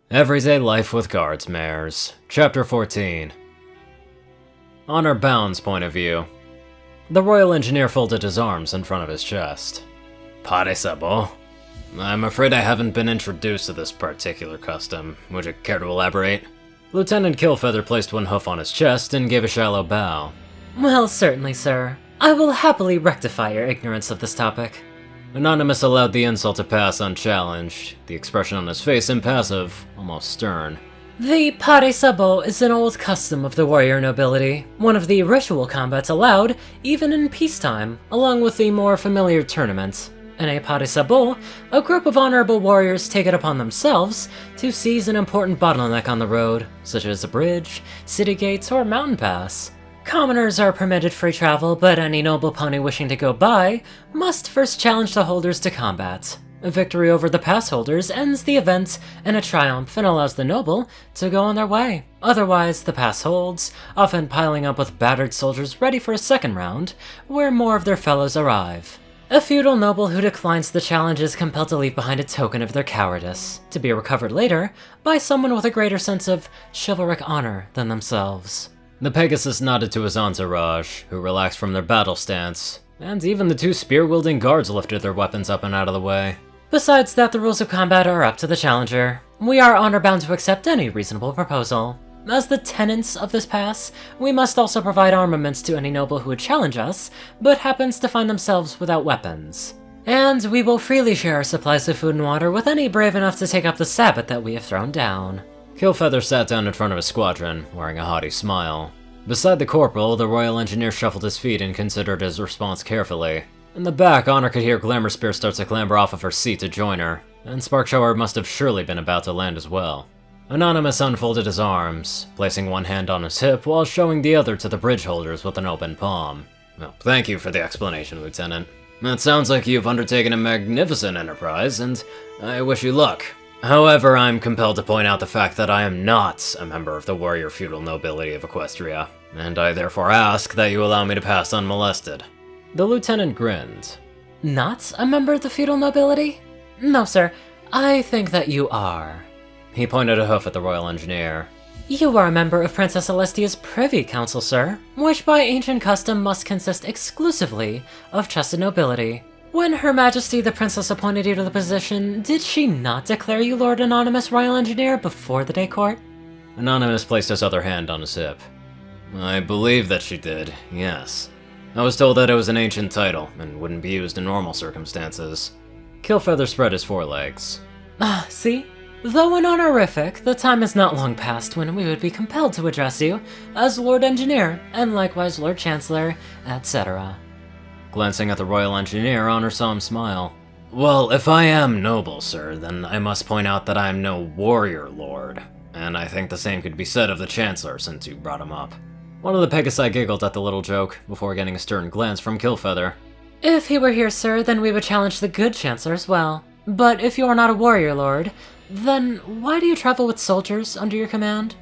Everyday Life with Guardsmares, Chapter 14. Honor Bound's point of view. The Royal Engineer folded his arms in front of his chest. Pare sabo. I'm afraid I haven't been introduced to this particular custom. Would you care to elaborate? Lieutenant Killfeather placed one hoof on his chest and gave a shallow bow. Well, certainly, sir. I will happily rectify your ignorance of this topic. Anonymous allowed the insult to pass unchallenged, the expression on his face impassive, almost stern. The pare sabo is an old custom of the warrior nobility, one of the ritual combats allowed even in peacetime, along with the more familiar tournament. In a pare sabo, a group of honorable warriors take it upon themselves to seize an important bottleneck on the road, such as a bridge, city gates, or mountain pass. Commoners are permitted free travel, but any noble pony wishing to go by must first challenge the holders to combat. A victory over the pass holders ends the event in a triumph and allows the noble to go on their way. Otherwise, the pass holds, often piling up with battered soldiers ready for a second round, where more of their fellows arrive. A feudal noble who declines the challenge is compelled to leave behind a token of their cowardice, to be recovered later by someone with a greater sense of chivalric honor than themselves. The Pegasus nodded to his entourage, who relaxed from their battle stance, and even the two spear-wielding guards lifted their weapons up and out of the way. Besides that, the rules of combat are up to the challenger. We are honor-bound to accept any reasonable proposal. As the tenants of this pass, we must also provide armaments to any noble who would challenge us, but happens to find themselves without weapons. And we will freely share our supplies of food and water with any brave enough to take up the sabbath that we have thrown down. Killfeather sat down in front of his squadron, wearing a haughty smile. Beside the corporal, the Royal Engineer shuffled his feet and considered his response carefully. In the back, Honor could hear Glamour Spear start to clamber off of her seat to join her, and Spark Shower must have surely been about to land as well. Anonymous unfolded his arms, placing one hand on his hip while showing the other to the bridge holders with an open palm. Well, thank you for the explanation, Lieutenant. It sounds like you've undertaken a magnificent enterprise, and I wish you luck. However, I'm compelled to point out the fact that I am not a member of the warrior feudal nobility of Equestria, and I therefore ask that you allow me to pass unmolested. The lieutenant grinned. Not a member of the feudal nobility? No, sir. I think that you are. He pointed a hoof at the Royal Engineer. You are a member of Princess Celestia's Privy Council, sir, which by ancient custom must consist exclusively of trusted nobility. When Her Majesty the Princess appointed you to the position, did she not declare you Lord Anonymous Royal Engineer before the day court? Anonymous placed his other hand on his hip. I believe that she did, yes. I was told that it was an ancient title, and wouldn't be used in normal circumstances. Killfeather spread his forelegs. See? Though an honorific, the time is not long past when we would be compelled to address you as Lord Engineer, and likewise Lord Chancellor, etc. Glancing at the Royal Engineer, Honor saw him smile. Well, if I am noble, sir, then I must point out that I am no warrior lord, and I think the same could be said of the Chancellor since you brought him up. One of the Pegasi giggled at the little joke, before getting a stern glance from Killfeather. If he were here, sir, then we would challenge the good Chancellor as well. But if you are not a warrior lord, then why do you travel with soldiers under your command?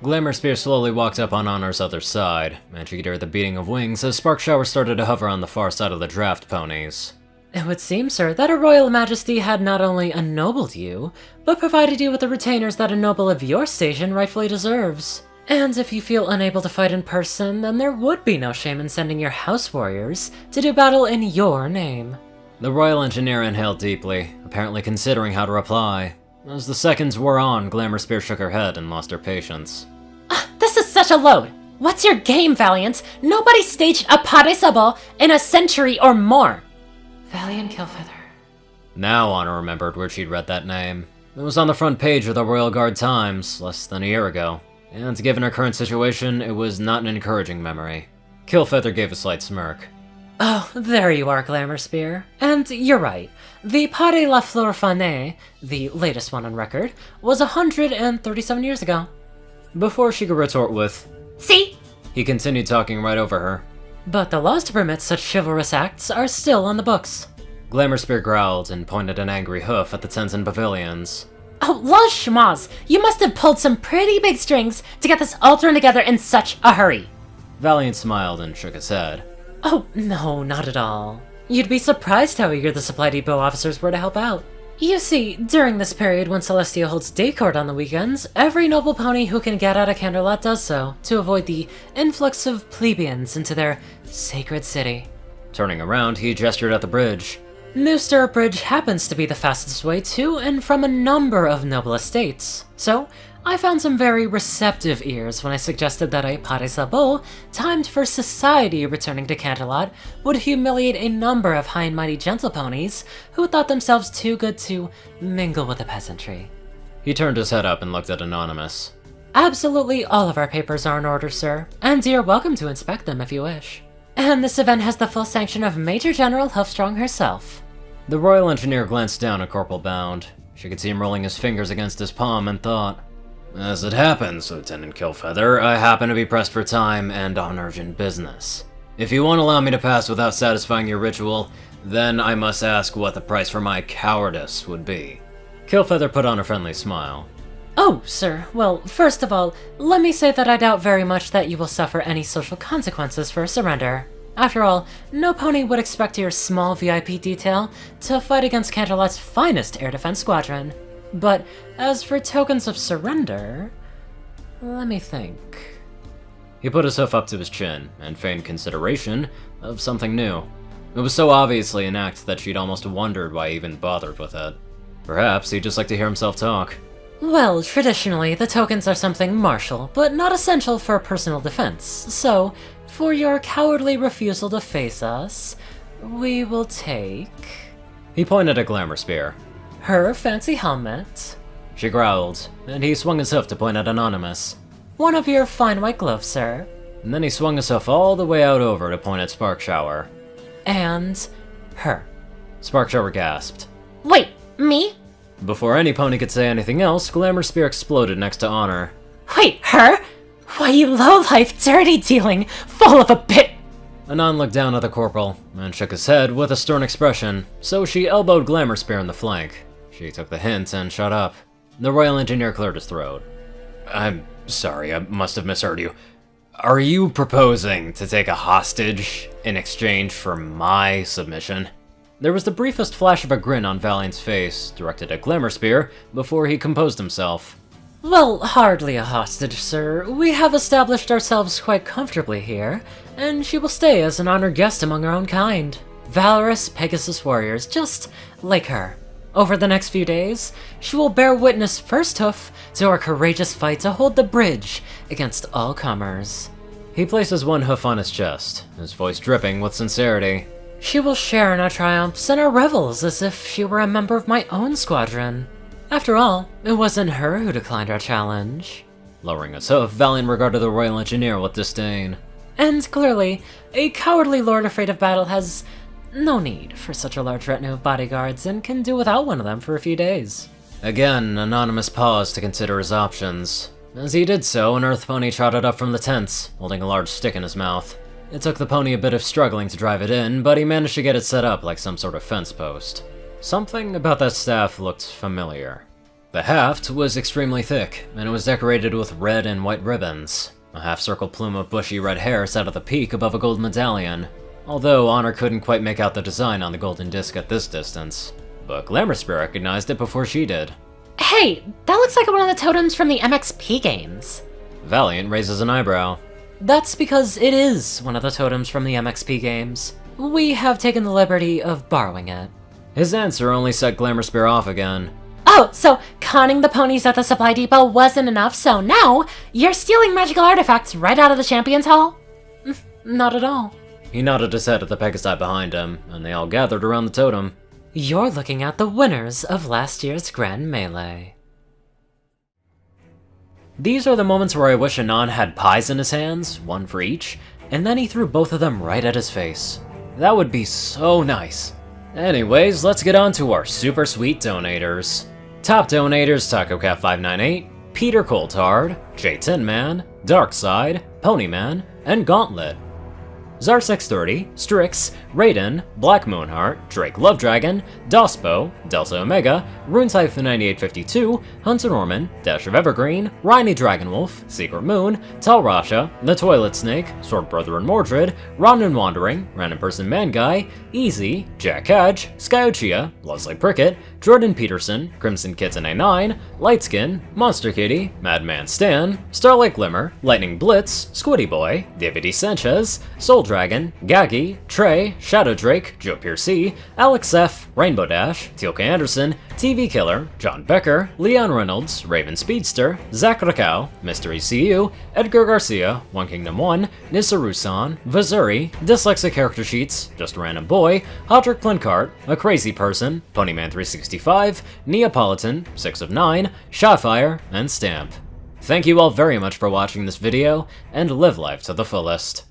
Glamour Spear slowly walked up on Honor's other side, and she could hear the beating of wings as Spark Shower started to hover on the far side of the draft ponies. It would seem, sir, that a royal majesty had not only ennobled you, but provided you with the retainers that a noble of your station rightfully deserves. And if you feel unable to fight in person, then there would be no shame in sending your house warriors to do battle in your name. The Royal Engineer inhaled deeply, apparently considering how to reply. As the seconds wore on, Glamour Spear shook her head and lost her patience. This is such a load! What's your game, Valiant? Nobody staged a pare sabo in a century or more! Valiant Killfeather. Now Honor remembered where she'd read that name. It was on the front page of the Royal Guard Times, less than a year ago. And given her current situation, it was not an encouraging memory. Killfeather gave a slight smirk. Oh, there you are, Glamour Spear. And you're right. The Pare la Fleur Fanée, the latest one on record, was 137 years ago. Before she could retort with, See? He continued talking right over her. But the laws to permit such chivalrous acts are still on the books. Glamour Spear growled and pointed an angry hoof at the tents and pavilions. Oh, la schmaz! You must have pulled some pretty big strings to get this all thrown together in such a hurry. Valiant smiled and shook his head. Oh, no, not at all. You'd be surprised how eager the supply depot officers were to help out. You see, during this period when Celestia holds day court on the weekends, every noble pony who can get out of Canterlot does so, to avoid the influx of plebeians into their sacred city. Turning around, he gestured at the bridge. New Stirrup Bridge happens to be the fastest way to and from a number of noble estates, so I found some very receptive ears when I suggested that a Pate Sabot, timed for society returning to Canterlot, would humiliate a number of high and mighty gentle ponies who thought themselves too good to mingle with the peasantry. He turned his head up and looked at Anonymous. Absolutely all of our papers are in order, sir, and you're welcome to inspect them if you wish. And this event has the full sanction of Major General Hoofstrong herself. The Royal Engineer glanced down at Corporal Bound. She could see him rolling his fingers against his palm and thought, "As it happens, Lieutenant Killfeather, I happen to be pressed for time and on urgent business. If you won't allow me to pass without satisfying your ritual, then I must ask what the price for my cowardice would be." Killfeather put on a friendly smile. Oh, sir, well, first of all, let me say that I doubt very much that you will suffer any social consequences for surrender. After all, no pony would expect your small VIP detail to fight against Canterlot's finest air defense squadron. But as for tokens of surrender, let me think. He put his hoof up to his chin and feigned consideration of something new. It was so obviously an act that she'd almost wondered why he even bothered with it. Perhaps he'd just like to hear himself talk. Well, traditionally, the tokens are something martial, but not essential for personal defense, so for your cowardly refusal to face us, we will take... He pointed at Glamour Spear. Her fancy helmet. She growled, and he swung his hoof to point at Anonymous. One of your fine white gloves, sir. And then he swung his hoof all the way out over to point at Spark Shower. And her. Spark Shower gasped. Wait, me? Before any pony could say anything else, Glamour Spear exploded next to Honor. Wait, her? Why, you low-life, dirty-dealing, full of a bit... Anon looked down at the corporal and shook his head with a stern expression, so she elbowed Glamour Spear in the flank. She took the hint and shut up. The Royal Engineer cleared his throat. "I'm sorry, I must have misheard you. Are you proposing to take a hostage in exchange for my submission?" There was the briefest flash of a grin on Valiant's face, directed at Glamour Spear, before he composed himself. Well, hardly a hostage, sir. We have established ourselves quite comfortably here, and she will stay as an honored guest among her own kind. Valorous Pegasus warriors, just like her. Over the next few days, she will bear witness first hoof to our courageous fight to hold the bridge against all comers. He places one hoof on his chest, his voice dripping with sincerity. She will share in our triumphs and our revels as if she were a member of my own squadron. After all, it wasn't her who declined our challenge. Lowering his hoof, Valiant regarded the Royal Engineer with disdain. And clearly, a cowardly lord afraid of battle has no need for such a large retinue of bodyguards and can do without one of them for a few days. Again, Anonymous paused to consider his options. As he did so, an Earth pony trotted up from the tents, holding a large stick in his mouth. It took the pony a bit of struggling to drive it in, but he managed to get it set up like some sort of fence post. Something about that staff looked familiar. The haft was extremely thick, and it was decorated with red and white ribbons. A half-circle plume of bushy red hair sat at the peak above a gold medallion, although Honor couldn't quite make out the design on the golden disc at this distance. But Glamour Spear recognized it before she did. Hey, that looks like one of the totems from the MXP games. Valiant raises an eyebrow. That's because it is one of the totems from the MXP games. We have taken the liberty of borrowing it. His answer only set Glamour Spear off again. Oh, so conning the ponies at the supply depot wasn't enough, so now you're stealing magical artifacts right out of the Champions Hall? Not at all. He nodded his head at the Pegasi behind him, and they all gathered around the totem. You're looking at the winners of last year's Grand Melee. These are the moments where I wish Anon had pies in his hands, one for each, and then he threw both of them right at his face. That would be so nice. Anyways, let's get on to our super sweet donators. Top donators: TacoCat598, Peter Coulthard, J Tin Man, Darkside, Ponyman, and Gauntlet. Zar630, Strix, Raiden, Black Moonheart, Drake Lovedragon, Dospo, Delta Omega, Runetype9852, Hunter Norman, Dash of Evergreen, Rhyny Dragonwolf, Secret Moon, Tal Rasha, The Toilet Snake, Sword Brother and Mordred, Ronin Wandering, Random Person Man Guy, Easy, Jack Cadge, Skyuchia, Leslie Prickett, Jordan Peterson, Crimson Kitten A9, Lightskin, Monster Kitty, Madman Stan, Starlight Glimmer, Lightning Blitz, Squiddy Boy, David E. Sanchez, Soul Dragon, Gaggy, Trey, Shadow Drake, Joe Piercy, Alex F., Rainbow Dash, Teal'ca Anderson, TV Killer, John Becker, Leon Reynolds, Raven Speedster, Zach Rakau, Mystery CU, Edgar Garcia, One Kingdom 1, Nissa Rusan, Vazuri, Dyslexic Character Sheets, Just a Random Boy, Hodrick Plincart, A Crazy Person, Ponyman365, Neapolitan, 6 of 9, Shotfire, and Stamp. Thank you all very much for watching this video, and live life to the fullest.